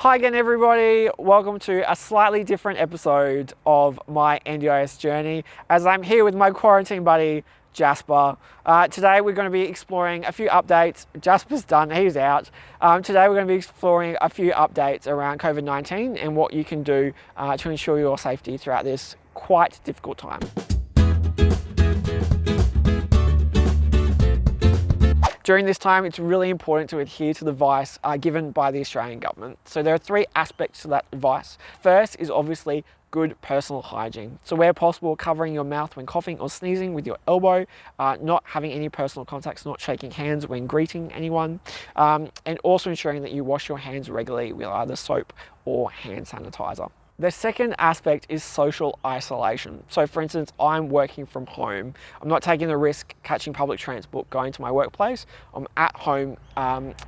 Hi again everybody, welcome to a slightly different episode of my NDIS journey as I'm here with my quarantine buddy Jasper. Today we're going to be exploring a few updates. Jasper's done, he's out. Today we're going to be exploring a few updates around COVID-19 and what you can do to ensure your safety throughout this quite difficult time. During this time, it's really important to adhere to the advice given by the Australian government. So there are three aspects to that advice. First is obviously good personal hygiene. So where possible, covering your mouth when coughing or sneezing with your elbow, not having any personal contacts, not shaking hands when greeting anyone, and also ensuring that you wash your hands regularly with either soap or hand sanitizer. The second aspect is social isolation. So for instance, I'm working from home. I'm not taking the risk catching public transport going to my workplace. I'm at home,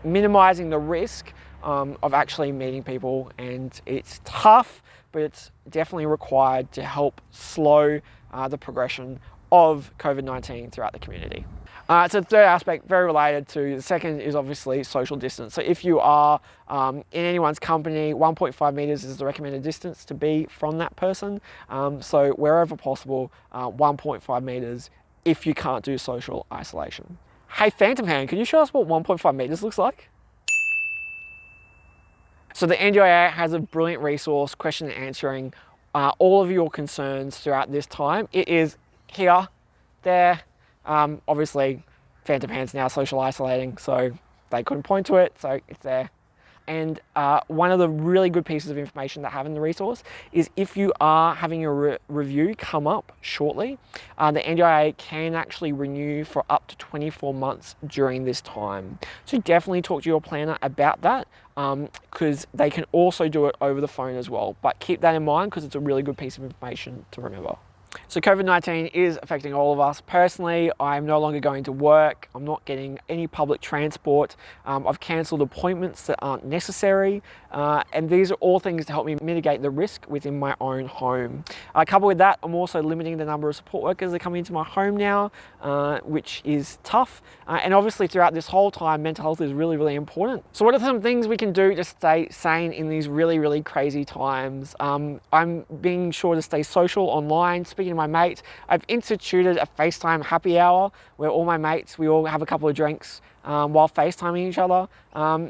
minimizing the risk of actually meeting people, and it's tough, but it's definitely required to help slow the progression of COVID-19 throughout the community. So the third aspect, very related to the second, is obviously social distance. So if you are in anyone's company, 1.5 meters is the recommended distance to be from that person. So wherever possible, 1.5 meters if you can't do social isolation. Hey Phantom Hand, can you show us what 1.5 meters looks like? So the NDIA has a brilliant resource, question and answering all of your concerns throughout this time. It is here, there. Obviously, Phantom Hand's now social isolating, so they couldn't point to it, so it's there. And one of the really good pieces of information that I have in the resource is if you are having a review come up shortly, the NDIA can actually renew for up to 24 months during this time. So definitely talk to your planner about that, because they can also do it over the phone as well. But keep that in mind because it's a really good piece of information to remember. So COVID-19 is affecting all of us. Personally, I'm no longer going to work. I'm not getting any public transport. I've cancelled appointments that aren't necessary. And these are all things to help me mitigate the risk within my own home. Coupled with that, I'm also limiting the number of support workers that are coming into my home now, which is tough. And obviously throughout this whole time, mental health is really, really important. So what are some things we can do to stay sane in these really, really crazy times? I'm being sure to stay social online, speaking to my mates. I've instituted a FaceTime happy hour where all my mates, we all have a couple of drinks while FaceTiming each other.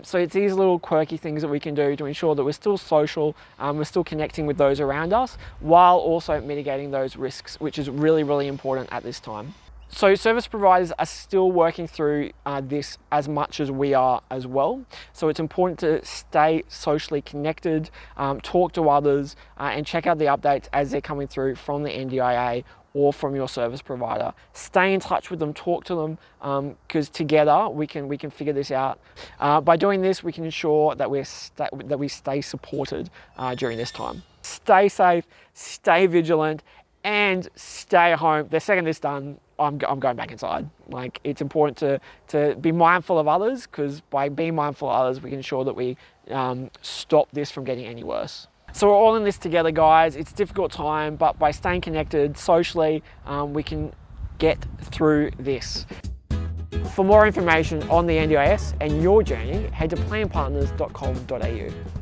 So it's these little quirky things that we can do to ensure that we're still social, we're still connecting with those around us, while also mitigating those risks, which is really, really important at this time. So service providers are still working through this as much as we are as well. So it's important to stay socially connected, talk to others, and check out the updates as they're coming through from the NDIA or from your service provider. Stay in touch with them, talk to them, because together we can figure this out. By doing this, we can ensure that we stay supported during this time. Stay safe, stay vigilant, and stay home. The second this is done, I'm going back inside. Like, it's important to be mindful of others, because by being mindful of others, we can ensure that we stop this from getting any worse. So we're all in this together, guys. It's a difficult time, but by staying connected socially, we can get through this. For more information on the NDIS and your journey, head to planpartners.com.au.